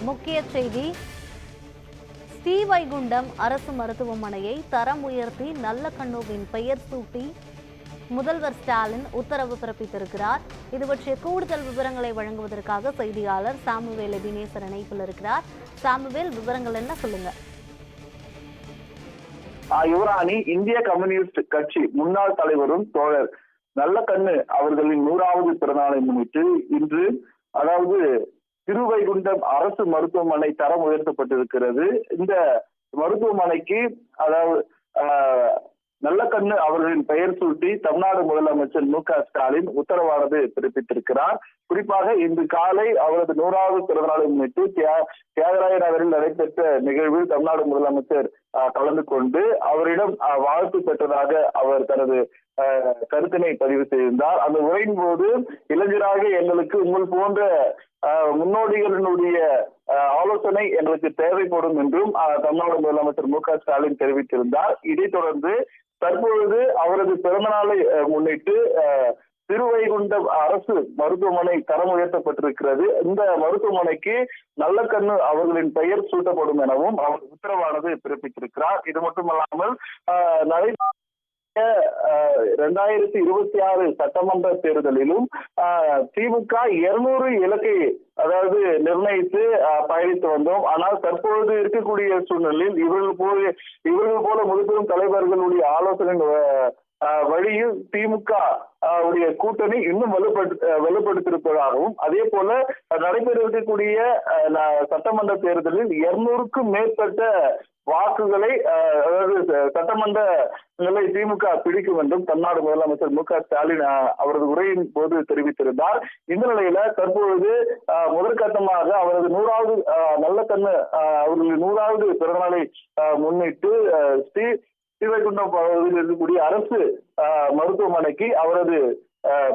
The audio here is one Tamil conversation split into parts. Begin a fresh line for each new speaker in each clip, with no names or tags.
முக்கிய செய்தி, ஸ்ரீவைகுண்டம் அரசு மருத்துவமனையை தரம் உயர்த்தி நல்லக்கண்ணுவின் பெயர் சூட்டி முதல்வர் ஸ்டாலின் உத்தரவு பிறப்பித்திருக்கிறார். இது பற்றிய கூடுதல் விவரங்களை வழங்குவதற்காக செய்தியாளர் சாமுவேல் எபினேசர் இணைப்பில் இருக்கிறார். சாமுவேல், விவரங்கள் என்ன, சொல்லுங்க.
யுவராணி, இந்திய கம்யூனிஸ்ட் கட்சி முன்னாள் தலைவரும் தோழர் நல்லக்கண்ணு அவர்களின் 100வது பிறந்தநாளை முன்னிட்டு இன்று திருவைகுண்டம் அரசு மருத்துவமனை தரம் உயர்த்தப்பட்டிருக்கிறது. இந்த மருத்துவமனைக்கு நல்லக்கண்ணு அவர்களின் பெயர் சூட்டி தமிழ்நாடு முதலமைச்சர் மு க ஸ்டாலின் உத்தரவானது பிறப்பித்திருக்கிறார். குறிப்பாக இன்று காலை அவரது 100வது பிறந்தநாளை முன்னிட்டு தியாகராய நகரில் நடைபெற்ற நிகழ்வில் தமிழ்நாடு முதலமைச்சர் கலந்து கொண்டு அவரிடம் வாழ்த்து பெற்றதாக அவர் தனது கருத்தினை பதிவு செய்திருந்தார். அந்த உரையின் போது, இளைஞராக எங்களுக்கு உங்கள் போன்ற முன்னோடிகளினுடைய ஆலோசனை எங்களுக்கு தேவைப்படும் என்றும் தமிழ்நாடு முதலமைச்சர் மு க ஸ்டாலின் தெரிவித்திருந்தார். இதைத் தொடர்ந்து தற்பொழுது அவரது பிறந்தநாளை முன்னிட்டு திருவைகுண்டம் அரசு மருத்துவமனை தரம் உயர்த்தப்பட்டிருக்கிறது. இந்த மருத்துவமனைக்கு நல்லக்கண்ணு அவர்களின் பெயர் சூட்டப்படும் எனவும் அவர் உத்தரவானது பிறப்பித்திருக்கிறார். இது மட்டுமல்லாமல் 2026 சட்டமன்ற தேர்தலிலும் திமுக 200 இலக்கை நிர்ணயித்து பயணித்து வந்தோம். ஆனால் தற்பொழுது இருக்கக்கூடிய சூழ்நிலையில் இவர்கள் போல முழுப்பெரும் தலைவர்களுடைய ஆலோசனை வழியில் திமுக உடைய கூட்டணி இன்னும் வலுப்படுத்திருப்பதாகவும், அதே போல நடைபெற இருக்கக்கூடிய சட்டமன்ற தேர்தலில் 200க்கும் மேற்பட்ட வாக்குகளை சட்டமன்றங்களை திமுக பிடிக்கும் என்றும் தமிழ்நாடு முதலமைச்சர் மு க ஸ்டாலின் அவரது உரையின் போது தெரிவித்திருந்தார். இந்த நிலையில தற்பொழுது முதற்கட்டமாக அவரது 100வது நல்லக்கண்ணு அவர்களின் 100வது பிறந்தநாளை முன்னிட்டு ஸ்ரீவைகுண்டம் பகுதியில் இருக்கக்கூடிய அரசு மருத்துவமனைக்கு அவரது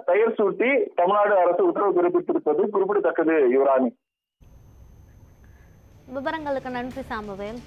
பெயர் சூட்டி தமிழ்நாடு அரசு உத்தரவு பிறப்பித்திருப்பது குறிப்பிடத்தக்கது. யுவராணி,
விவரங்களுக்கு நன்றி சாமுவேல்.